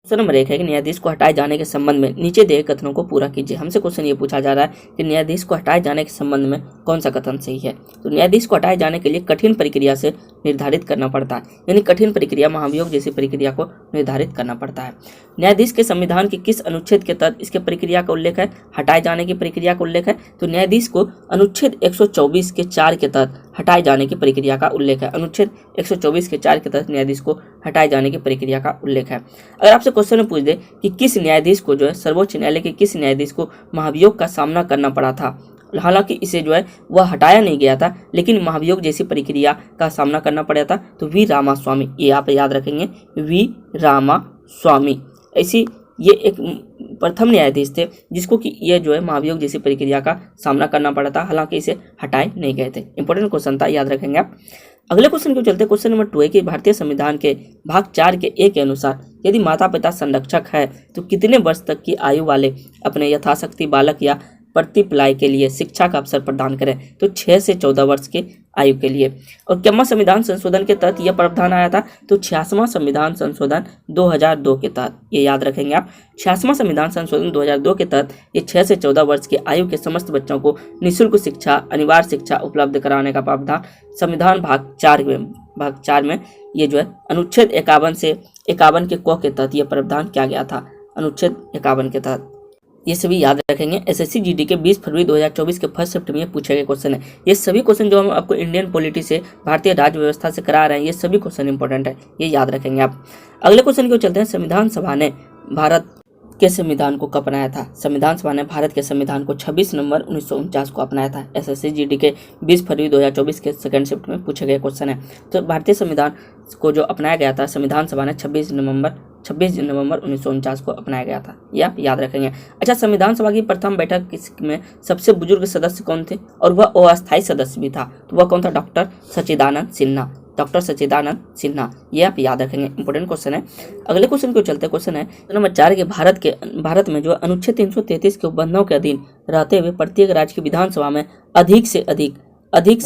Question number 1 है कि न्यायाधीश को हटाए जाने के संबंध में नीचे दिए कथनों को पूरा कीजिए। हमसे क्वेश्चन ये पूछा जा रहा है कि न्यायाधीश को हटाए जाने के संबंध में कौन सा कथन सही है। तो न्यायाधीश को हटाए जाने के लिए कठिन प्रक्रिया से निर्धारित करना पड़ता है, यानी कठिन प्रक्रिया महाभियोग जैसी प्रक्रिया को निर्धारित करना पड़ता है। न्यायाधीश के संविधान के किस अनुच्छेद के तहत इसके प्रक्रिया का उल्लेख है, हटाए जाने की प्रक्रिया का उल्लेख है। तो न्यायाधीश को अनुच्छेद 124 के 4 के तहत हटाए जाने की प्रक्रिया का उल्लेख है। अनुच्छेद 124 के 4 के तहत न्यायाधीश को हटाए जाने की प्रक्रिया का उल्लेख है। अगर आपसे क्वेश्चन में पूछ दे कि किस न्यायाधीश को जो है सर्वोच्च न्यायालय के किस न्यायाधीश को महाभियोग का सामना करना पड़ा था, हालांकि इसे जो है वह हटाया नहीं गया था लेकिन महाभियोग जैसी प्रक्रिया का सामना करना पड़ा था, तो वी रामास्वामी, ये आप याद रखेंगे, वी रामास्वामी। ऐसी ये एक प्रथम न्यायाधीश थे जिसको कि ये जो है महाभियोग जैसी प्रक्रिया का सामना करना पड़ा था, हालांकि इसे हटाए नहीं गए थे। इंपॉर्टेंट क्वेश्चन था, याद रखेंगे आप। अगले क्वेश्चन को चलते, क्वेश्चन नंबर 2 है कि भारतीय संविधान के भाग 4 के ए के अनुसार यदि माता पिता संरक्षक है तो कितने वर्ष तक की आयु वाले अपने यथाशक्ति बालक या प्रतिपलाय के लिए शिक्षा का अवसर प्रदान करें। तो 6 से 14 वर्ष के आयु के लिए। और कितवां संविधान संशोधन के तहत यह प्रावधान आया था, तो 86वां संविधान संशोधन 2002 के तहत, ये याद रखेंगे आप। 86वां संविधान संशोधन 2002 के तहत ये 6 से 14 वर्ष की आयु के समस्त बच्चों को निःशुल्क शिक्षा, अनिवार्य शिक्षा उपलब्ध कराने का प्रावधान संविधान भाग 4 में ये जो है अनुच्छेद 51 से 51 के क के तहत यह प्रावधान किया गया था। अनुच्छेद 51 के तहत ये सभी याद रखेंगे। एसएससी जीडी के 20 फरवरी 2024 के फर्स्ट शिफ्ट में पूछे गए क्वेश्चन है। ये सभी क्वेश्चन जो हम आपको इंडियन पॉलिटी से, भारतीय राज्य व्यवस्था से करा रहे हैं, ये सभी क्वेश्चन इंपॉर्टेंट है, ये याद रखेंगे आप। अगले क्वेश्चन को चलते हैं, संविधान सभा ने भारत के संविधान को कब अपनाया था। संविधान सभा ने भारत के संविधान को 26 नवंबर 1949 को अपनाया था। एसएससी जीडी के 20 फरवरी 2024 के सेकंड शिफ्ट में पूछे गए क्वेश्चन है। तो भारतीय संविधान को जो अपनाया गया था संविधान सभा ने 26 नवंबर 1949 को अपनाया गया था, ये आप याद रखेंगे। अच्छा, संविधान सभा की प्रथम बैठक में सबसे बुजुर्ग सदस्य कौन थे, और वह अस्थायी सदस्य भी था, तो वह कौन था, डॉक्टर सच्चिदानंद सिन्हा। डॉक्टर सच्चिदानंद सिन्हा, ये आप याद रखेंगे, इंपॉर्टेंट क्वेश्चन है। अगले क्वेश्चन को चलते, क्वेश्चन है नंबर 4 के भारत में जो अनुच्छेद 333 के उपबंधों के अधीन रहते हुए प्रत्येक राज्य की विधानसभा में अधिक से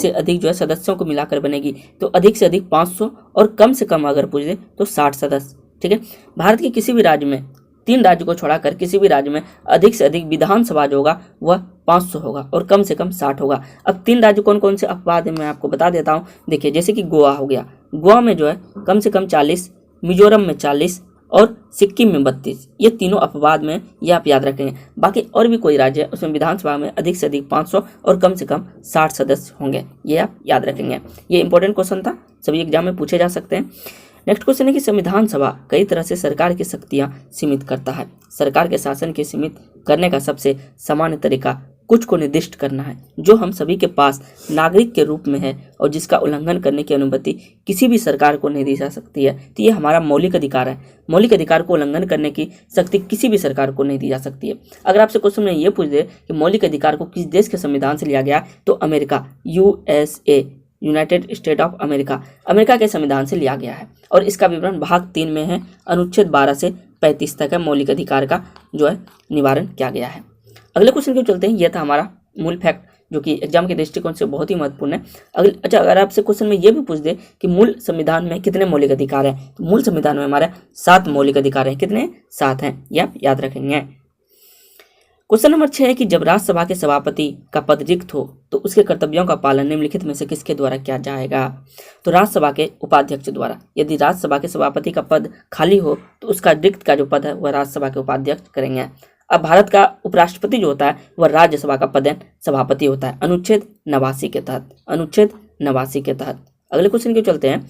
अधिक जो है सदस्यों को मिलाकर बनेगी। तो अधिक से अधिक 500 और कम से कम अगर पूछ दे तो 60 सदस्य। ठीक है, भारत के किसी भी राज्य में, 3 राज्य को छोड़ाकर किसी भी राज्य में अधिक से अधिक विधानसभा जो होगा वह 500 होगा और कम से कम 60 होगा। अब 3 राज्य कौन कौन से अपवाद मैं आपको बता देता हूँ। देखिए, जैसे कि गोवा हो गया, गोवा में जो है कम से कम 40, मिजोरम में 40 और सिक्किम में 32, ये तीनों अपवाद में, ये आप याद रखेंगे। बाकी और भी कोई राज्य है उसमें विधानसभा में अधिक से अधिक 500 और कम से कम 60 सदस्य होंगे, ये आप याद रखेंगे। ये इंपॉर्टेंट क्वेश्चन था, सभी एग्जाम में पूछे जा सकते हैं। नेक्स्ट क्वेश्चन है कि संविधान सभा कई तरह से सरकार की शक्तियां सीमित करता है। सरकार के शासन के सीमित करने का सबसे सामान्य तरीका कुछ को निर्दिष्ट करना है जो हम सभी के पास नागरिक के रूप में है और जिसका उल्लंघन करने की अनुमति किसी भी सरकार को नहीं दी जा सकती है। तो ये हमारा मौलिक अधिकार है। मौलिक अधिकार को उल्लंघन करने की शक्ति किसी भी सरकार को नहीं दी जा सकती है। अगर आपसे क्वेश्चन में ये पूछ दे कि मौलिक अधिकार को किस देश के संविधान से लिया गया, तो America, USA, United state of America, America के संविधान से लिया गया है और इसका विवरण भाग 3 में है। अनुच्छेद 12 से 35 तक है, मौलिक अधिकार का जो है निवारण किया गया है। अगले क्वेश्चन की ओर चलते हैं। यह था हमारा मूल फैक्ट जो कि एग्जाम के दृष्टिकोण से बहुत ही महत्वपूर्ण है। अगर आपसे क्वेश्चन में ये भी पूछ दे कि मूल संविधान में कितने मौलिक अधिकार हैं, तो मूल संविधान में हमारे 7 मौलिक अधिकार हैं। कितने? 7 हैं, ये आप याद रखेंगे। क्वेश्चन नंबर 6 है कि जब राज्यसभा के सभापति का पद रिक्त हो तो उसके कर्तव्यों का पालन निम्नलिखित में से किसके द्वारा किया जाएगा। तो राज्यसभा के उपाध्यक्ष द्वारा। यदि राज्यसभा के सभापति का पद खाली हो तो उसका रिक्त का जो पद है वह राज्यसभा के उपाध्यक्ष करेंगे। अब भारत का उपराष्ट्रपति जो होता है वह राज्यसभा का पद सभापति होता है, अनुच्छेद 89 के तहत, अनुच्छेद 89 के तहत। अगले क्वेश्चन की चलते हैं।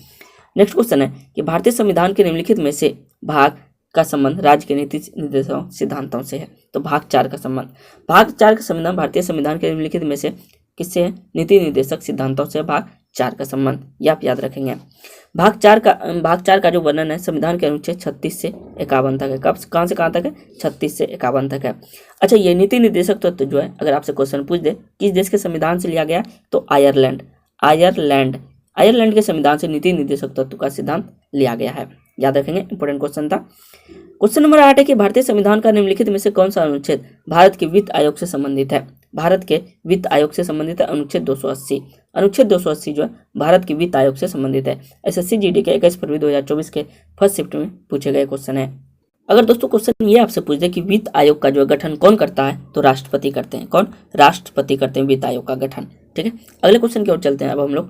नेक्स्ट क्वेश्चन है कि भारतीय संविधान के निम्नलिखित में से भाग का संबंध राज्य के नीति निर्देशों सिद्धांतों से है। तो भाग 4 का संबंध, भाग 4 का संबंध भारतीय संविधान के निम्नलिखित में से किससे है? नीति निर्देशक सिद्धांतों से भाग 4 का संबंध, ये आप याद रखेंगे। भाग 4 का जो वर्णन है संविधान के अनुच्छेद 36 से 51 तक है। कहाँ से कहाँ तक है? 36 से 51 तक है। अच्छा, ये नीति निर्देशक तत्व तो जो है अगर आपसे क्वेश्चन पूछ दे किस देश के संविधान से लिया गया, तो आयरलैंड के संविधान से नीति निर्देशक तत्व का सिद्धांत लिया गया है, याद रखेंगे, इंपॉर्टेंट क्वेश्चन था। क्वेश्चन नंबर 8 है कि भारतीय संविधान का निम्नलिखित में से कौन सा अनुच्छेद भारत के वित्त आयोग से संबंधित है। भारत के वित्त आयोग से संबंधित है अनुच्छेद 280। अनुच्छेद 280 जो है भारत के वित्त आयोग से संबंधित है। एसएससी जीडी के 21 फरवरी 2024 के फर्स्ट शिफ्ट में पूछे गए क्वेश्चन है। अगर दोस्तों क्वेश्चन ये आपसे पूछ दे कि वित्त आयोग का जो गठन कौन करता है, तो राष्ट्रपति करते हैं। कौन? राष्ट्रपति करते हैं वित्त आयोग का गठन। ठीक है, अगले क्वेश्चन की ओर चलते हैं अब हम लोग।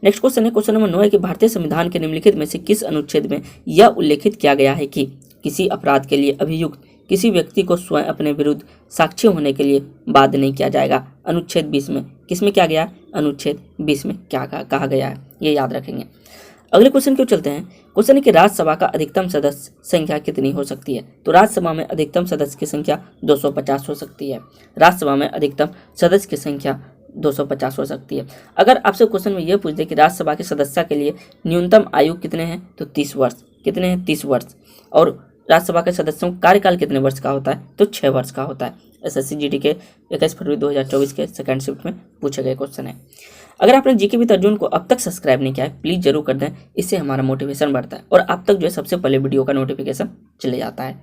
नेक्स्ट क्वेश्चन है क्वेश्चन नंबर 9 है कि भारतीय संविधान के निम्नलिखित में से किस अनुच्छेद में यह उल्लेखित किया गया है कि किसी अपराध के लिए अभियुक्त किसी व्यक्ति को स्वयं अपने विरुद्ध साक्षी होने के लिए बाध्य नहीं किया जाएगा। अनुच्छेद 20 में किसमें क्या गया? अनुच्छेद 20 में क्या कहा गया है, ये याद रखेंगे। अगले क्वेश्चन की ओर चलते हैं। क्वेश्चन है कि राज्यसभा का अधिकतम सदस्य संख्या कितनी हो सकती है? तो राज्यसभा में अधिकतम सदस्य की संख्या 250 हो सकती है। राज्यसभा में अधिकतम सदस्य की संख्या 250 हो सकती है। अगर आपसे क्वेश्चन में यह पूछ दे कि राज्यसभा के सदस्य के लिए न्यूनतम आयु कितने हैं, तो 30 वर्ष। कितने हैं? 30 वर्ष। और राज्यसभा के सदस्यों का कार्यकाल कितने वर्ष का होता है? तो 6 वर्ष का होता है। एसएससी जीडी के 21 फरवरी 2024 के सेकंड शिफ्ट में पूछे गए क्वेश्चन है। अगर आपने जीके विद अर्जुन को अब तक सब्सक्राइब नहीं किया है, प्लीज जरूर कर दें, इससे हमारा मोटिवेशन बढ़ता है और आप तक जो है सबसे पहले वीडियो का नोटिफिकेशन चले जाता है।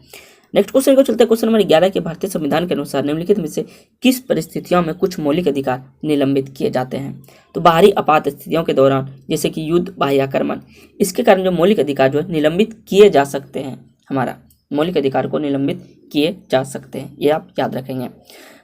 नेक्स्ट क्वेश्चन को चलते हैं। क्वेश्चन नंबर 11 के भारतीय संविधान के अनुसार निम्नलिखित में से किस परिस्थितियों में कुछ मौलिक अधिकार निलंबित किए जाते हैं? तो बाहरी आपात स्थितियों के दौरान, जैसे कि युद्ध, बाह्य आक्रमण, इसके कारण जो मौलिक अधिकार जो है निलंबित किए जा सकते हैं। हमारा मौलिक अधिकार को निलंबित किए जा सकते हैं, ये आप याद रखेंगे।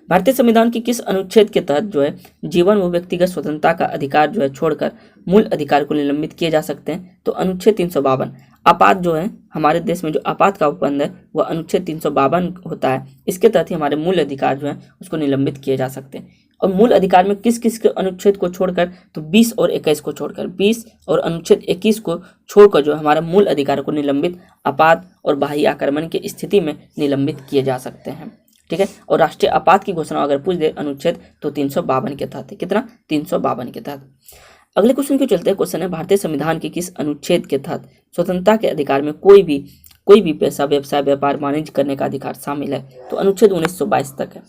भारतीय संविधान के किस अनुच्छेद के तहत जो है जीवन व व्यक्तिगत स्वतंत्रता का अधिकार जो है छोड़कर मूल अधिकार को निलंबित किए जा सकते हैं? तो अनुच्छेद 352। आपात जो है हमारे देश में जो आपात का उपबंध है वह अनुच्छेद 352 होता है। इसके तहत ही हमारे मूल अधिकार जो है उसको निलंबित किए जा सकते हैं। और मूल अधिकार में किस किस के अनुच्छेद को छोड़कर? तो 20 और 21 को छोड़कर, 20 और अनुच्छेद 21 को छोड़कर जो हमारा मूल अधिकार को निलंबित आपात और बाह्य आक्रमण की स्थिति में निलंबित किए जा सकते हैं। ठीक है, और राष्ट्रीय आपात की घोषणा अगर पूछ दे अनुच्छेद तो 352 के तहत है। कितना? 352 के तहत। अगले क्वेश्चन के चलते हैं। क्वेश्चन है भारतीय संविधान के किस अनुच्छेद के तहत स्वतंत्रता के अधिकार में कोई भी पैसा, व्यवसाय, व्यापार, वाणिज्य करने का अधिकार शामिल है? तो अनुच्छेद 1922 तक है।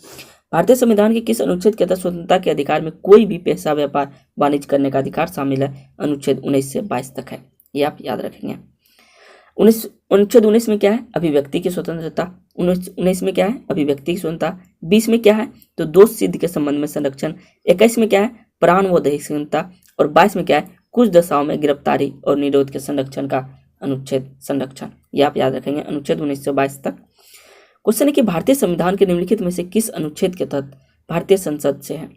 भारतीय संविधान के किस अनुच्छेद के तहत स्वतंत्रता के अधिकार में कोई भी पैसा, व्यापार, वाणिज्य करने का अधिकार शामिल है? अनुच्छेद 19 से 22 तक है, ये आप याद रखेंगे। अनुच्छेद 19 में क्या है? अभिव्यक्ति की स्वतंत्रता। 19 में क्या है? अभिव्यक्ति की स्वतंत्रता। 20 में क्या है? तो दोष सिद्ध के संबंध में संरक्षण। 21 में क्या है? प्राण व दैहिक स्वतंत्रता। और 22 में क्या है? कुछ दशाओं में गिरफ्तारी और निरोध के संरक्षण का अनुच्छेद संरक्षण, ये आप याद रखेंगे। अनुच्छेद 19 से 22 तक। क्वेश्चन है कि भारतीय संविधान के निम्नलिखित में से किस अनुच्छेद के तहत भारतीय संसद से है?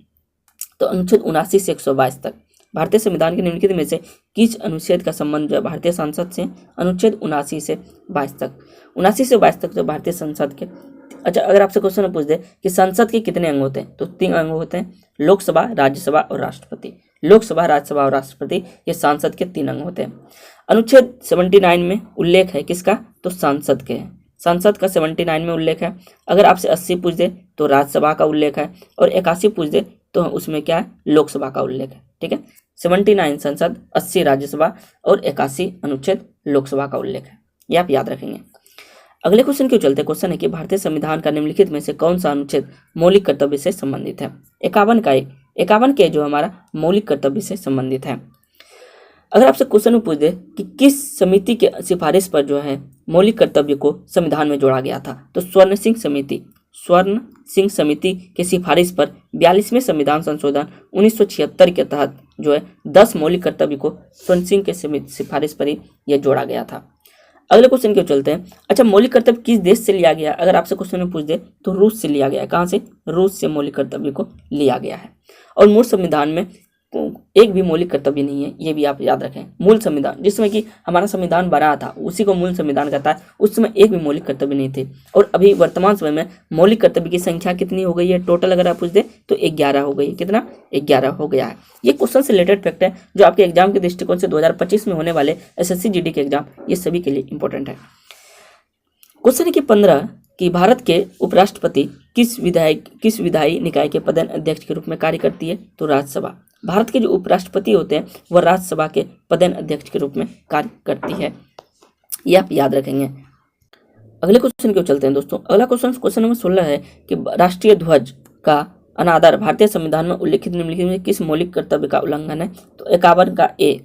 तो अनुच्छेद 79 से 122 तक। भारतीय संविधान के निम्नलिखित में से किस अनुच्छेद का संबंध जो है भारतीय संसद से? अनुच्छेद 79 से 22 तक। 79 से 22 तक जो भारतीय संसद के। अच्छा, अगर आपसे क्वेश्चन पूछ दे कि संसद के कितने अंग होते हैं? तो 3 अंग होते हैं, लोकसभा, राज्यसभा और राष्ट्रपति। लोकसभा, राज्यसभा और राष्ट्रपति, ये संसद के 3 अंग होते हैं। अनुच्छेद 79 में उल्लेख है किसका? तो संसद के है। संसद का 79 में उल्लेख है। अगर आपसे 80 पूछ दे तो राज्यसभा का उल्लेख है, और 81 पूछ दे तो उसमें क्या है? लोकसभा का उल्लेख है। ठीक है, 79 संसद, 80 राज्यसभा और 81 अनुच्छेद लोकसभा का उल्लेख है, ये आप याद रखेंगे। अगले क्वेश्चन के चलते। क्वेश्चन है कि भारतीय संविधान का निम्नलिखित में से कौन सा अनुच्छेद मौलिक कर्तव्य से संबंधित है? 51 के जो हमारा मौलिक कर्तव्य से संबंधित है। अगर आपसे क्वेश्चन पूछ दे कि किस समिति के सिफारिश पर जो है मौलिक कर्तव्य को संविधान में जोड़ा गया था? तो स्वर्ण सिंह समिति के सिफारिश पर 42वें संविधान संशोधन 1976 के तहत जो है 10 मौलिक कर्तव्य को स्वर्ण सिंह के सिफारिश पर ही यह जोड़ा गया था। अगले क्वेश्चन के चलते हैं। अच्छा, मौलिक कर्तव्य किस देश से लिया गया? अगर आपसे क्वेश्चन में पूछ दे तो रूस से लिया गया। कहाँ से? रूस से मौलिक कर्तव्य को लिया गया है। और मूल संविधान में एक भी मौलिक कर्तव्य नहीं है, ये भी आप याद रखें। मूल संविधान जिसमें कि हमारा संविधान बना था उसी को मूल संविधान कहता है, उस समय एक भी मौलिक कर्तव्य नहीं थे। और अभी वर्तमान समय में मौलिक कर्तव्य की संख्या कितनी हो गई है टोटल? अगर आप पूछ दे तो 11 हो गई है। कितना? 11 हो गया है। ये क्वेश्चन से रिलेटेड फैक्ट है जो आपके एग्जाम के दृष्टिकोण से 2025 में होने वाले एसएससी जीडी के एग्जाम, ये सभी के लिए इंपॉर्टेंट है। क्वेश्चन है कि 15 कि भारत के उपराष्ट्रपति किस विधायी निकाय के पदेन अध्यक्ष के रूप में कार्य करती है? तो राज्यसभा। भारत के जो उपराष्ट्रपति होते हैं वह राज्यसभा के पदेन अध्यक्ष के रूप में कार्य करती है, ये आप याद रखेंगे। अगले क्वेश्चन की ओर चलते हैं दोस्तों। अगला क्वेश्चन नंबर 16 है कि राष्ट्रीय ध्वज का अनादर भारतीय संविधान में उल्लिखित निम्नलिखित में किस मौलिक कर्तव्य का उल्लंघन है? तो 51 का ए।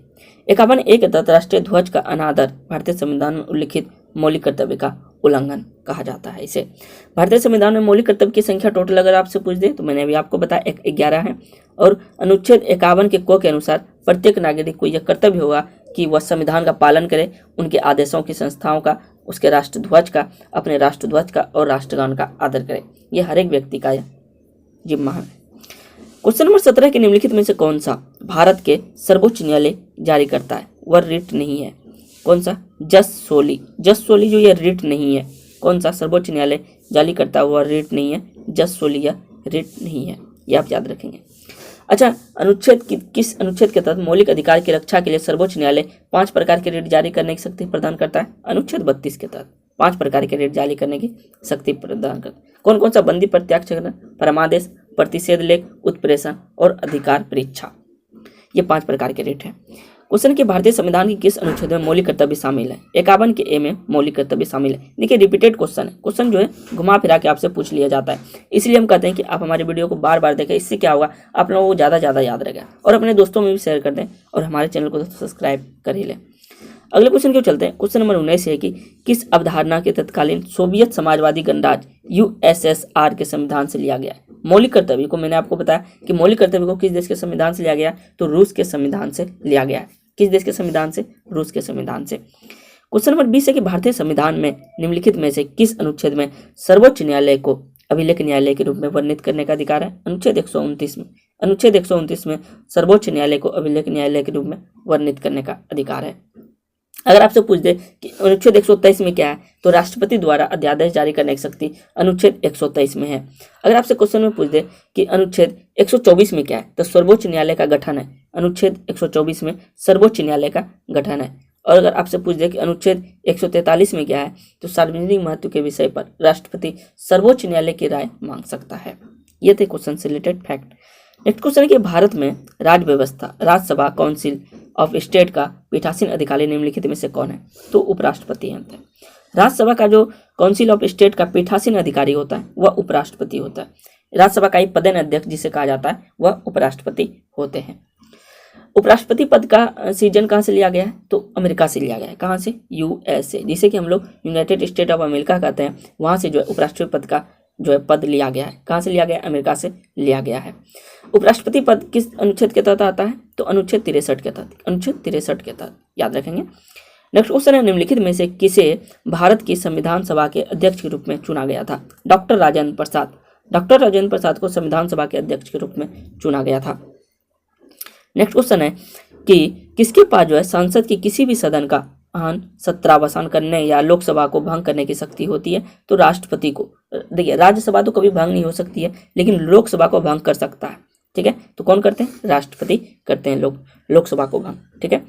51 ए के तहत राष्ट्रीय ध्वज का अनादर भारतीय संविधान में उल्लिखित मौलिक कर्तव्य का उल्लंघन कहा जाता है इसे। भारतीय संविधान में मौलिक कर्तव्य की संख्या टोटल अगर आपसे पूछ दे तो मैंने अभी आपको बताया 11 है। और अनुच्छेद 51 के क के अनुसार प्रत्येक नागरिक को यह कर्तव्य होगा कि वह संविधान का पालन करे, उनके आदेशों की संस्थाओं का उसके राष्ट्रध्वज का, अपने राष्ट्रध्वज का और राष्ट्रगान का आदर करे। यह हर एक व्यक्ति का जिम्मा है। क्वेश्चन नंबर 17 के निम्नलिखित में से कौन सा भारत के सर्वोच्च न्यायालय जारी करता है वह रिट नहीं है? कौन सा? जस सोली जो यह रिट नहीं है। कौन सा सर्वोच्च न्यायालय जारी करता है वह रिट नहीं है? जस सोली या रिट नहीं है, ये आप याद रखेंगे। अच्छा, किस अनुच्छेद के तहत मौलिक अधिकार की रक्षा के लिए सर्वोच्च न्यायालय 5 प्रकार के रिट जारी करने की शक्ति प्रदान करता है? अनुच्छेद 32 के तहत 5 प्रकार के रिट जारी करने की शक्ति प्रदान करता है। कौन कौन सा? बंदी प्रत्याक्षण, परमादेश, प्रतिषेध लेख, उत्प्रेषण और अधिकार परीक्षा, ये 5 प्रकार के रिट हैं। क्वेश्चन के भारतीय संविधान की किस अनुच्छेद में मौलिक कर्तव्य शामिल है? 51 के ए में मौलिक कर्तव्य शामिल है। देखिए रिपीटेड क्वेश्चन है, क्वेश्चन जो है घुमा फिरा के आपसे पूछ लिया जाता है, इसलिए हम कहते हैं कि आप हमारे वीडियो को बार बार देखें। इससे क्या होगा, आप लोगों को ज़्यादा याद रहेगा और अपने दोस्तों में भी शेयर कर दें और हमारे चैनल को सब्सक्राइब कर ही लें। अगले क्वेश्चन क्यों चलते हैं। क्वेश्चन नंबर 19 है कि किस अवधारणा के तत्कालीन सोवियत समाजवादी गणराज्य USSR के संविधान से लिया गया है? मौलिक कर्तव्य को मैंने आपको बताया कि मौलिक कर्तव्य को किस देश के संविधान से लिया गया, तो रूस के संविधान से लिया गया है। किस देश के संविधान से? रूस के संविधान से। क्वेश्चन नंबर 20 है कि भारतीय संविधान में निम्नलिखित में से किस अनुच्छेद में सर्वोच्च न्यायालय को अभिलेख न्यायालय के रूप में वर्णित करने का अधिकार है? अनुच्छेद 129 में। अनुच्छेद 129 में सर्वोच्च न्यायालय को अभिलेख न्यायालय के रूप में वर्णित करने का अधिकार है। अगर आपसे पूछ दे कि अनुच्छेद 123 में क्या है, तो राष्ट्रपति द्वारा अध्यादेश जारी करने की शक्ति अनुच्छेद 123 में है। अगर आपसे क्वेश्चन में पूछ दे कि अनुच्छेद 124 में क्या है, तो सर्वोच्च न्यायालय का गठन है। अनुच्छेद 124 में सर्वोच्च न्यायालय का गठन है। और अगर आपसे पूछ दे कि अनुच्छेद 143 में क्या है, तो सार्वजनिक महत्व के विषय पर राष्ट्रपति सर्वोच्च न्यायालय की राय मांग सकता है। ये थे क्वेश्चन से रिलेटेड फैक्ट। नेक्स्ट क्वेश्चन है कि भारत में राज्य व्यवस्था, राज्यसभा, काउंसिल ऑफ स्टेट का पीठासीन अधिकारी निम्नलिखित में से कौन है? तो उपराष्ट्रपति है। राज्यसभा का जो काउंसिल ऑफ स्टेट का पीठासीन अधिकारी होता है वह उपराष्ट्रपति होता है। राज्यसभा का ही पदेन अध्यक्ष जिसे कहा जाता है वह उपराष्ट्रपति होते हैं। उपराष्ट्रपति पद का सीजन कहाँ से लिया गया है? तो अमेरिका से लिया गया है। कहाँ से? USA, जिसे कि हम लोग यूनाइटेड स्टेट ऑफ अमेरिका कहते हैं, वहां से जो है उपराष्ट्रपति पद का जो है पद लिया गया है। कहाँ से लिया गया है? अमेरिका से लिया गया है। उपराष्ट्रपति पद किस अनुच्छेद के तहत आता है? तो अनुच्छेद 63 के तहत। अनुच्छेद 63 के तहत, याद रखेंगे। नेक्स्ट क्वेश्चन है निम्नलिखित में से किसे भारत की संविधान सभा के अध्यक्ष के रूप में चुना गया था? डॉक्टर राजेंद्र प्रसाद। डॉक्टर राजेंद्र प्रसाद को संविधान सभा के अध्यक्ष के रूप में चुना गया था। नेक्स्ट क्वेश्चन है कि किसके पास जो है संसद की किसी भी सदन का सत्रावसान करने या लोकसभा को भंग करने की शक्ति होती है? तो राष्ट्रपति को। देखिए राज्यसभा तो कभी भंग नहीं हो सकती है, लेकिन लोकसभा को भंग कर सकता है। ठीक है, तो कौन करते हैं? राष्ट्रपति करते हैं लोकसभा को भंग। ठीक है,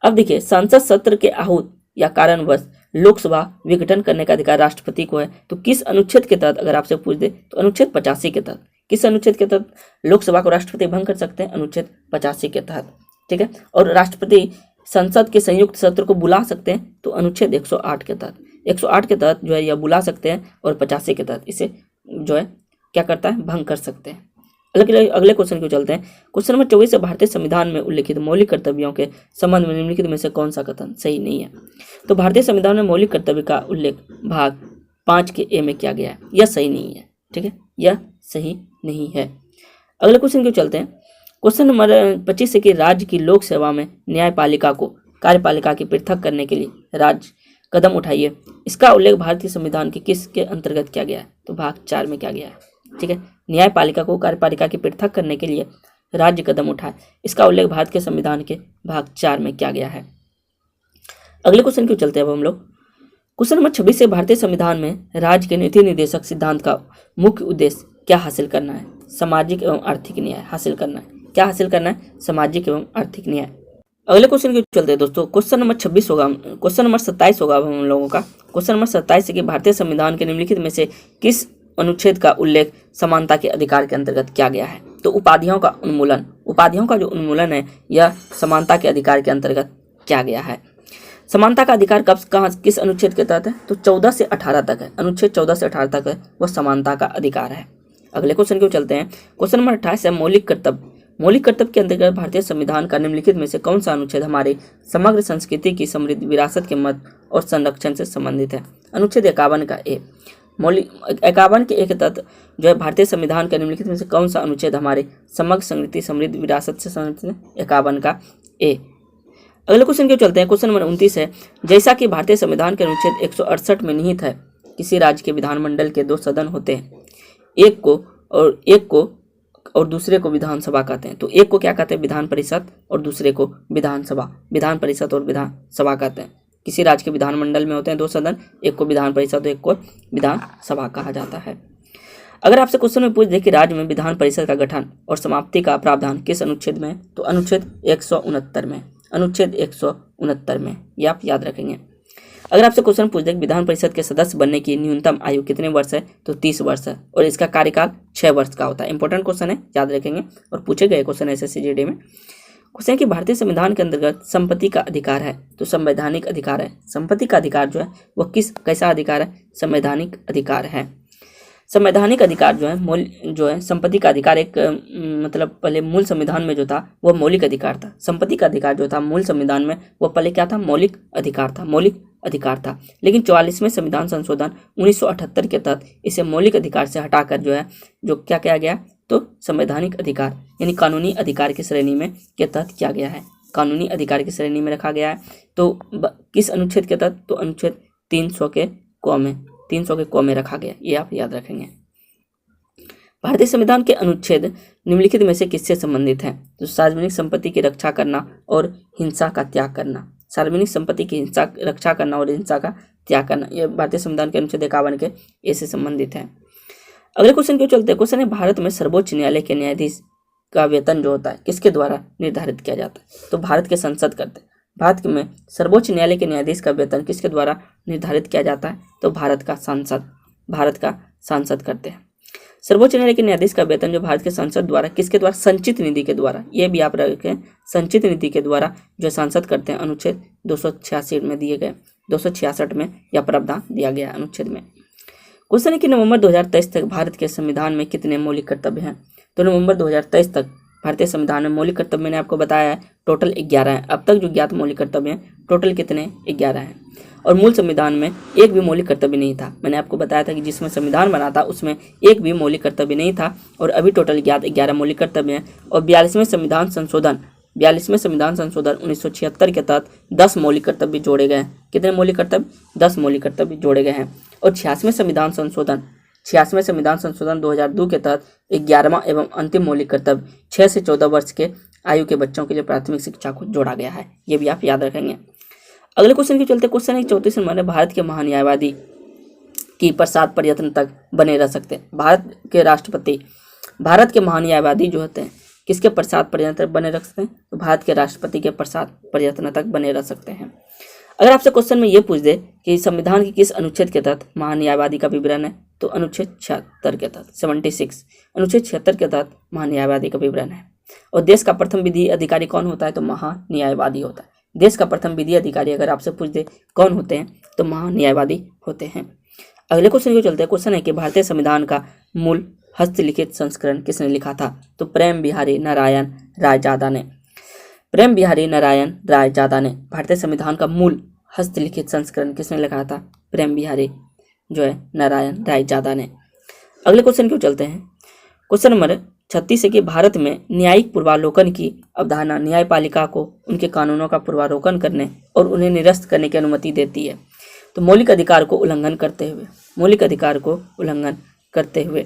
अब देखिए संसद सत्र के आहूत या कारणवश लोकसभा विघटन करने का अधिकार राष्ट्रपति को है। तो किस अनुच्छेद के तहत अगर आपसे पूछ दे, तो अनुच्छेद 85 के तहत। किस अनुच्छेद के तहत लोकसभा को राष्ट्रपति भंग कर सकते हैं? अनुच्छेद 85 के तहत। ठीक है, और राष्ट्रपति संसद के संयुक्त सत्र को बुला सकते हैं तो अनुच्छेद 108 के तहत। 108 के तहत जो है यह बुला सकते हैं और 85 के तहत इसे जो है क्या करता है? भंग कर सकते हैं। अगले क्वेश्चन को चलते हैं। क्वेश्चन नंबर 24 है भारतीय संविधान में उल्लिखित मौलिक कर्तव्यों के संबंध में निम्नलिखित में से कौन सा कथन सही नहीं है? तो भारतीय संविधान में मौलिक कर्तव्य का उल्लेख भाग 5 के ए में किया गया है, यह सही नहीं है। ठीक है, यह सही नहीं है। अगले क्वेश्चन को चलते हैं। क्वेश्चन नंबर 25 है कि राज्य की लोक सेवा में न्यायपालिका को कार्यपालिका की पृथक करने के लिए राज्य कदम उठाइए। इसका उल्लेख भारतीय संविधान के किसके अंतर्गत किया गया है? तो भाग 4 में किया गया है। ठीक है, न्यायपालिका को कार्यपालिका की पृथक करने के लिए राज्य कदम उठाए, इसका उल्लेख भारत के संविधान के भाग 4 में किया गया है। अगले क्वेश्चन क्यों चलते हैं अब हम लोग। क्वेश्चन नंबर 26 से भारतीय संविधान में राज्य के नीति निर्देशक सिद्धांत का मुख्य उद्देश्य क्या हासिल करना है? सामाजिक एवं आर्थिक न्याय हासिल करना है। क्या हासिल करना है? सामाजिक एवं आर्थिक न्याय। अगले क्वेश्चन की चलते हैं दोस्तों। क्वेश्चन नंबर 26 होगा, क्वेश्चन नंबर 27 होगा हम लोगों का। क्वेश्चन नंबर 27 है कि भारतीय संविधान के निम्नलिखित में से किस अनुच्छेद का उल्लेख समानता के अधिकार के अंतर्गत किया गया है? तो उपाधियों का उन्मूलन। उपाधियों का जो उन्मूलन है यह समानता के अधिकार के अंतर्गत किया गया है। समानता का अधिकार कब कहाँ किस अनुच्छेद के तहत है? तो 14 से 18 तक है। अनुच्छेद 14 से 18 तक है वह समानता का अधिकार है। अगले क्वेश्चन को चलते हैं। क्वेश्चन नंबर 28 है मौलिक कर्तव्य। मौलिक कर्तव्य के अंतर्गत भारतीय संविधान का निम्नलिखित में से कौन सा अनुच्छेद हमारे समग्र संस्कृति की समृद्ध विरासत के महत्व और संरक्षण से संबंधित है? अनुच्छेद 51 का ए। मौलिक 51 के एक तहत जो है भारतीय संविधान के निम्नलिखित में से कौन सा अनुच्छेद हमारे समग्र संस्कृति समृद्ध विरासत से संबंधित है? 51 का ए। अगले क्वेश्चन की चलते हैं। क्वेश्चन नंबर 29 है, जैसा कि भारतीय संविधान के अनुच्छेद 168 में निहित है, किसी राज्य के विधानमंडल के 2 सदन होते हैं, एक को और दूसरे को विधानसभा कहते हैं। तो एक को क्या कहते हैं? विधान परिषद, और दूसरे को विधानसभा। विधान परिषद और विधानसभा कहते हैं। किसी राज्य के विधानमंडल में होते हैं 2 सदन, एक को विधान परिषद और एक को विधानसभा कहा जाता है। अगर आपसे क्वेश्चन में पूछ दे कि राज्य में विधान परिषद का गठन और समाप्ति का प्रावधान किस अनुच्छेद में है, तो अनुच्छेद 169 में। अनुच्छेद 169 में, ये आप याद रखेंगे। अगर आपसे क्वेश्चन पूछ दे कि विधान परिषद के सदस्य बनने की न्यूनतम आयु कितने वर्ष है, तो 30 वर्ष है, और इसका कार्यकाल 6 वर्ष का होता है। इंपॉर्टेंट क्वेश्चन है, याद रखेंगे, और पूछे गए क्वेश्चन SSCGD में। क्वेश्चन है कि भारतीय संविधान के अंतर्गत संपत्ति का अधिकार है, तो संवैधानिक अधिकार है। संपत्ति का अधिकार जो है वह कैसा अधिकार है? संवैधानिक अधिकार है। संवैधानिक अधिकार जो है संपत्ति का अधिकार एक मतलब पहले मूल संविधान में जो था वह मौलिक अधिकार था। संपत्ति का अधिकार जो था मूल संविधान में वह पहले क्या था? मौलिक अधिकार था। मौलिक अधिकार था, लेकिन 44वें संविधान संशोधन 1978 के तहत इसे मौलिक अधिकार से हटाकर जो क्या किया गया, तो संवैधानिक अधिकार यानी कानूनी अधिकार की श्रेणी में के तहत किया गया है। कानूनी अधिकार की श्रेणी में रखा गया है। तो किस अनुच्छेद के तहत? तो अनुच्छेद 300 के क में रखा गया। ये आप याद रखेंगे। भारतीय संविधान के अनुच्छेद निम्नलिखित में से किससे संबंधित हैं? तो सार्वजनिक संपत्ति की रक्षा करना और हिंसा का त्याग करना। सार्वजनिक संपत्ति की रक्षा करना और हिंसा का त्याग करना, यह भारतीय संविधान के अनुच्छेद 51 के इससे संबंधित है। अगले क्वेश्चन की चलते हैं। क्वेश्चन है, भारत में सर्वोच्च न्यायालय के न्यायाधीश का वेतन जो होता है किसके द्वारा निर्धारित किया जाता है? तो भारत के संसद करते हैं। भारत में सर्वोच्च न्यायालय के न्यायाधीश का वेतन किसके द्वारा निर्धारित किया जाता है? तो भारत का सांसद करते हैं। सर्वोच्च न्यायालय के न्यायाधीश का वेतन जो भारत के संसद द्वारा किसके द्वारा? संचित निधि के द्वारा। ये भी आप रखें, संचित निधि के द्वारा जो सांसद करते हैं। अनुच्छेद 266 में दिए गए, 266 में यह प्रावधान दिया गया अनुच्छेद में। क्वेश्चन है कि नवंबर 2023 तक भारत के संविधान में कितने मौलिक कर्तव्य हैं? तो नवंबर 2023 तक भारतीय संविधान में मौलिक कर्तव्य मैंने आपको बताया है टोटल 11 हैं। अब तक जो ज्ञात मौलिक कर्तव्य हैं टोटल कितने? 11 हैं। और मूल संविधान में एक भी मौलिक कर्तव्य नहीं था। मैंने आपको बताया था कि जिसमें संविधान बना था उसमें एक भी मौलिक कर्तव्य नहीं था, और अभी टोटल ज्ञात 11 मौलिक कर्तव्य हैं। और 42वें संविधान संशोधन 1976 के तहत 10 मौलिक कर्तव्य जोड़े गए हैं। कितने मौलिक कर्तव्य? 10 मौलिक कर्तव्य जोड़े गए हैं। और 86वें संविधान संशोधन 2002 के तहत 11वां एवं अंतिम मौलिक कर्तव्य 6 से 14 वर्ष के आयु के बच्चों के लिए प्राथमिक शिक्षा को जोड़ा गया है। ये भी आप याद रखेंगे। अगले क्वेश्चन के चलते। क्वेश्चन है 34 नंबर, भारत के महान्यायवादी की प्रसाद प्रयत्न तक बने रह सकते हैं। भारत के महान्यायवादी जो होते हैं किसके प्रसाद पर्यटन तक बने रख सकते हैं? तो भारत के राष्ट्रपति के प्रसाद पर्यटन तक बने रह सकते हैं। अगर आपसे क्वेश्चन में ये पूछ दे कि संविधान के किस अनुच्छेद के तहत महान्यायवादी का विवरण है, तो अनुच्छेद 76 के तहत 76 अनुच्छेद 76 के तहत महान्यायवादी का विवरण है। और देश का प्रथम विधि अधिकारी कौन होता है? तो महान्यायवादी होता है। देश का प्रथम विधि अधिकारी अगर आपसे पूछ दे कौन होते हैं, तो महान्यायवादी होते हैं। अगले क्वेश्चन को चलते हैं। क्वेश्चन है कि भारतीय संविधान का मूल हस्तलिखित संस्करण किसने लिखा था? तो प्रेम बिहारी नारायण रायजादा ने। प्रेम बिहारी नारायण रायजादा ने भारतीय संविधान का मूल हस्तलिखित संस्करण किसने लिखा था? प्रेम बिहारी नारायण रायजादा ने। अगले क्वेश्चन को चलते हैं। क्वेश्चन नंबर 36 है कि भारत में न्यायिक पूर्वालोकन की अवधारणा न्यायपालिका को उनके कानूनों का पूर्वालोकन करने और उन्हें निरस्त करने की अनुमति देती है। तो मौलिक अधिकार को उल्लंघन करते हुए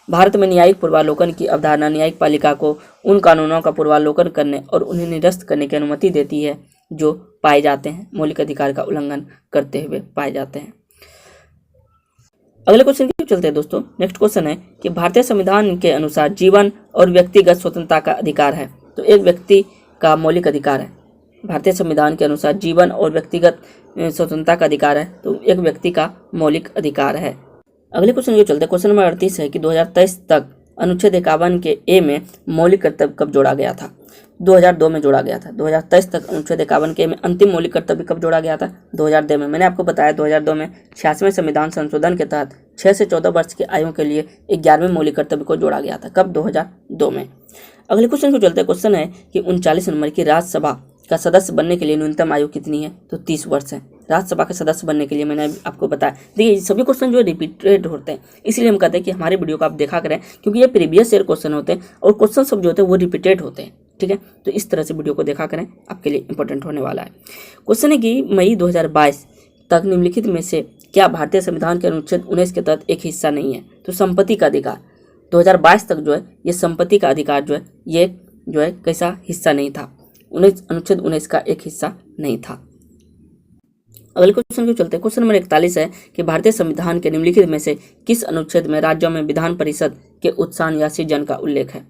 भारत में न्यायिक पूर्वालोकन की अवधारणा न्यायपालिका को उन कानूनों का पूर्वालोकन करने और उन्हें निरस्त करने की अनुमति देती है जो पाए जाते हैं मौलिक अधिकार का उल्लंघन करते हुए पाए जाते हैं। अगले क्वेश्चन की चलते हैं दोस्तों। नेक्स्ट क्वेश्चन है कि भारतीय संविधान के अनुसार जीवन और व्यक्तिगत स्वतंत्रता का अधिकार है। तो एक व्यक्ति का मौलिक अधिकार है। भारतीय संविधान के अनुसार जीवन और व्यक्तिगत स्वतंत्रता का अधिकार है, तो एक व्यक्ति का मौलिक अधिकार है। अगले क्वेश्चन को चलते हैं। क्वेश्चन नंबर 38 है कि 2023 तक अनुच्छेद 51 के ए में मौलिक कर्तव्य कब जोड़ा गया था? 2002 में जोड़ा गया था। 2023 तक अनुच्छेद 51 के में अंतिम मौलिक कर्तव्य कब जोड़ा गया था? 2002 में। मैंने आपको बताया 2002 में 86वें संविधान संशोधन के तहत 6 से 14 वर्ष की आयु के लिए 11वें मौलिक कर्तव्य को जोड़ा गया था। कब? 2002 में। अगले क्वेश्चन को चलते हैं। क्वेश्चन है कि 39 नंबर की राज्यसभा का सदस्य बनने के लिए न्यूनतम आयु कितनी है? तो 30 वर्ष है। राज्यसभा के सदस्य बनने के लिए मैंने आपको बताया। देखिए सभी क्वेश्चन जो रिपीटेड होते हैं, इसलिए हम कहते हैं कि हमारे वीडियो को आप देखा करें, क्योंकि ये प्रीवियस ईयर क्वेश्चन होते हैं और क्वेश्चन सब जो होते हैं वो रिपीटेड होते हैं। ठीक है, तो इस तरह से वीडियो को देखा करें, आपके लिए इंपॉर्टेंट होने वाला है। क्वेश्चन है कि मई 2022 तक निम्नलिखित में से क्या भारतीय संविधान के अनुच्छेद 19 के तहत एक हिस्सा नहीं है? तो संपत्ति का अधिकार 2022 तक जो है ये संपत्ति का अधिकार जो है ये जो है कैसा हिस्सा नहीं था, अनुच्छेद 19 का एक हिस्सा नहीं था। अगले क्वेश्चन को चलते हैं। क्वेश्चन नंबर 41 है कि भारतीय संविधान के निम्नलिखित में से किस अनुच्छेद में राज्यों में विधान परिषद के उत्थान या सृजन का उल्लेख है?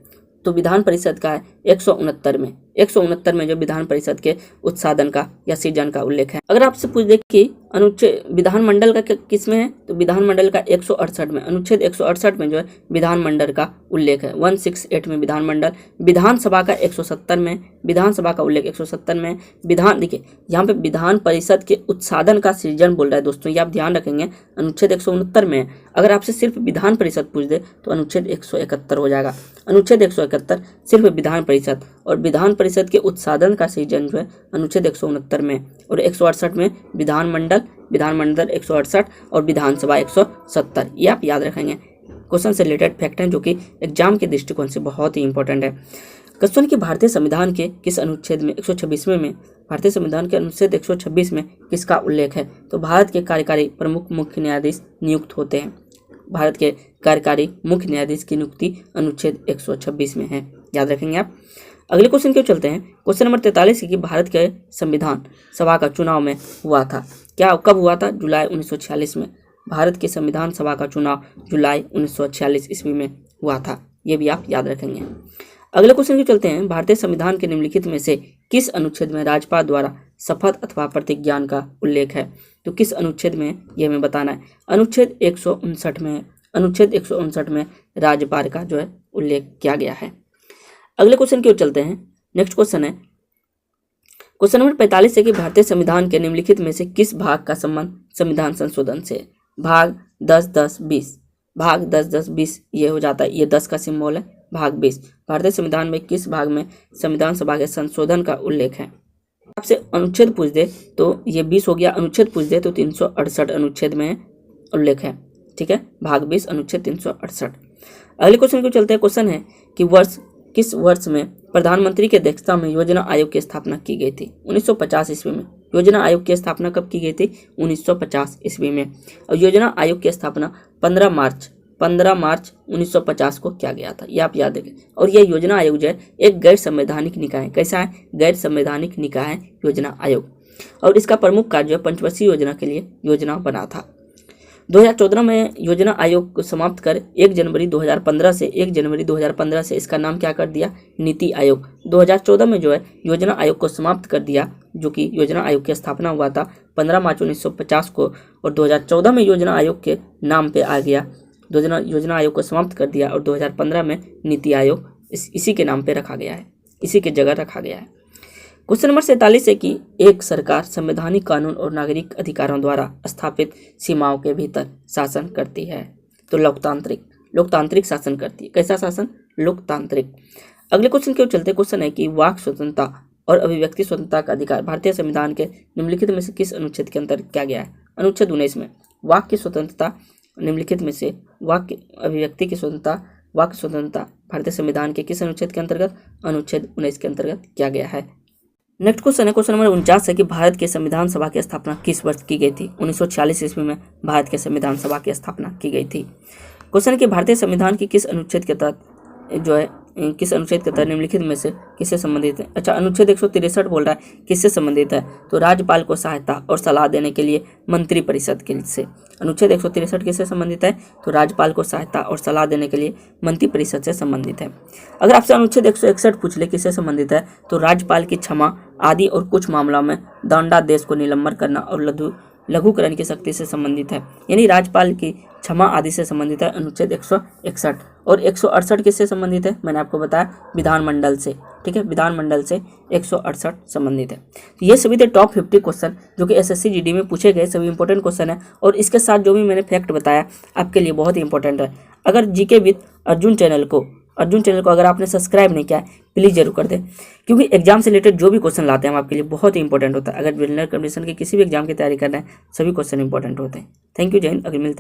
तो विधान परिषद का है 169 में जो विधान परिषद के उत्साधन का या सृजन का उल्लेख है। अगर आपसे पूछ दे कि अनुच्छेद विधानमंडल का किस में है, तो विधानमंडल का 168 में, अनुच्छेद 168 में जो है विधानमंडल का उल्लेख है। 168 में विधानमंडल, विधानसभा का 170 में, विधानसभा का उल्लेख 170 में, विधान, देखिए यहाँ पे विधान परिषद के उत्साधन का सृजन बोल रहा है दोस्तों, ये आप ध्यान रखेंगे, अनुच्छेद 169 में है। अगर आपसे सिर्फ विधान परिषद पूछ दे तो अनुच्छेद 171 हो जाएगा। अनुच्छेद 171 सिर्फ विधान परिषद, और विधान परिषद के उत्साधन का सृजन जो है अनुच्छेद 169 में, और 168 में विधानमंडल 168 और विधानसभा 170, ये आप याद रखेंगे। क्वेश्चन से रिलेटेड फैक्ट हैं जो कि एग्जाम के दृष्टिकोण से बहुत ही इंपॉर्टेंट है। क्वेश्चन कि भारतीय संविधान के किस अनुच्छेद में 126वें में, भारतीय संविधान के अनुच्छेद 126 में किसका उल्लेख है? तो भारत के कार्यकारी प्रमुख मुख्य न्यायाधीश नियुक्त होते हैं। भारत के कार्यकारी मुख्य न्यायाधीश की नियुक्ति अनुच्छेद 126 में है, याद रखेंगे आप। अगले क्वेश्चन क्यों चलते हैं। क्वेश्चन नंबर 43 की भारत के संविधान सभा का चुनाव में हुआ था, क्या कब हुआ था? जुलाई 1946 में। भारत के संविधान सभा का चुनाव जुलाई 1946 ईस्वी में हुआ था, ये भी आप याद रखेंगे। अगले क्वेश्चन क्यों चलते हैं। भारतीय संविधान के निम्नलिखित में से किस अनुच्छेद में राज्यपाल द्वारा शपथ अथवा प्रतिज्ञान का उल्लेख है? तो किस अनुच्छेद में ये हमें बताना है। अनुच्छेद 159 में, अनुच्छेद 159 में राज्यपाल का जो है उल्लेख किया गया है। अगले क्वेश्चन की ओर चलते हैं। नेक्स्ट क्वेश्चन है क्वेश्चन नंबर 45 है कि भारतीय संविधान के निम्नलिखित में से किस भाग का संबंध संविधान संशोधन से? भाग 10-10-20, भाग 10-10-20 ये हो जाता है, ये 10 का सिंबल है। भाग 20, भारतीय संविधान में किस भाग में संविधान सभा के संशोधन का उल्लेख है? आपसे अनुच्छेद पूछ दे तो ये 20 हो गया, अनुच्छेद पूछ दे तो 368 अनुच्छेद में उल्लेख है, ठीक है, भाग 20 अनुच्छेद 368। अगले क्वेश्चन को चलते हैं। क्वेश्चन है कि किस वर्ष में प्रधानमंत्री की अध्यक्षता में योजना आयोग की स्थापना की गई थी? 1950 ईस्वी में। योजना आयोग की स्थापना कब की गई थी? 1950 ईस्वी में। और योजना आयोग की स्थापना 15 मार्च 1950 को किया गया था, ये आप याद रखें। और यह योजना आयोग जो है एक गैर संवैधानिक निकाय है। कैसा है? गैर संवैधानिक निकाय है योजना आयोग, और इसका प्रमुख कार्य जो है पंचवर्षीय योजना के लिए योजना बना था। 2014 में योजना आयोग को समाप्त कर 1 जनवरी 2015 से इसका नाम क्या कर दिया? नीति आयोग। 2014 में जो है योजना आयोग को समाप्त कर दिया, जो कि योजना आयोग की स्थापना हुआ था 15 मार्च 1950 को, और 2014 में योजना आयोग के नाम पे आ गया। योजना आयोग को समाप्त कर दिया और 2015 में नीति आयोग इसी के नाम पे रखा गया है, इसी के जगह रखा गया है। क्वेश्चन नंबर 47 है कि एक सरकार संवैधानिक कानून और नागरिक अधिकारों द्वारा स्थापित सीमाओं के भीतर शासन करती है। तो लोकतांत्रिक शासन करती है। कैसा शासन? लोकतांत्रिक। अगले क्वेश्चन की ओर चलते। क्वेश्चन है कि वाक स्वतंत्रता और अभिव्यक्ति स्वतंत्रता का अधिकार भारतीय संविधान के निम्नलिखित में से किस अनुच्छेद के अंतर्गत किया गया है? अनुच्छेद 19 में। वाक की स्वतंत्रता निम्नलिखित में से अभिव्यक्ति की स्वतंत्रता, वाक स्वतंत्रता भारतीय संविधान के किस अनुच्छेद के अंतर्गत? अनुच्छेद 19 के अंतर्गत किया गया है। नेक्स्ट क्वेश्चन है क्वेश्चन नंबर 49 है कि भारत के संविधान सभा की स्थापना किस वर्ष की गई थी? 1946 ईस्वी में भारत के संविधान सभा की स्थापना की गई थी। क्वेश्चन है कि भारतीय संविधान की किस अनुच्छेद के तहत निम्नलिखित में से किससे संबंधित है? अच्छा, अनुच्छेद 163 बोल रहा है किससे संबंधित है? तो राज्यपाल को सहायता और सलाह देने के लिए मंत्रिपरिषद के से। अनुच्छेद 163 किससे संबंधित है? तो राज्यपाल को सहायता और सलाह देने के लिए मंत्रिपरिषद से संबंधित है। अगर आपसे अनुच्छेद 161 पूछ ले किससे संबंधित है? तो राज्यपाल की क्षमा आदि और कुछ मामलों में दंडादेश को निलंबन करना और लघुकरण की शक्ति से संबंधित है। यानी राज्यपाल की क्षमा आदि से संबंधित है अनुच्छेद 161। और 168 किससे संबंधित है? मैंने आपको बताया विधानमंडल से, ठीक है, विधानमंडल से 168 संबंधित है। तो ये सभी थे टॉप 50 क्वेश्चन जो कि एसएससी जीडी में पूछे गए सभी इंपॉर्टेंट क्वेश्चन है, और इसके साथ जो भी मैंने फैक्ट बताया आपके लिए बहुत ही इंपॉर्टेंट है। अगर जीके विद अर्जुन चैनल को अगर आपने सब्सक्राइब नहीं किया है प्लीज़ जरूर कर दें, क्योंकि एग्जाम से रिलेटेड जो भी क्वेश्चन लाते हैं हम आपके लिए बहुत ही इंपॉर्टेंट होता है। अगर जनरल कंडीशन के किसी भी एग्जाम की तैयारी कर रहे हैं सभी क्वेश्चन इंपॉर्टेंट होते हैं। थैंक यू, जय हिंद। अगर मिलते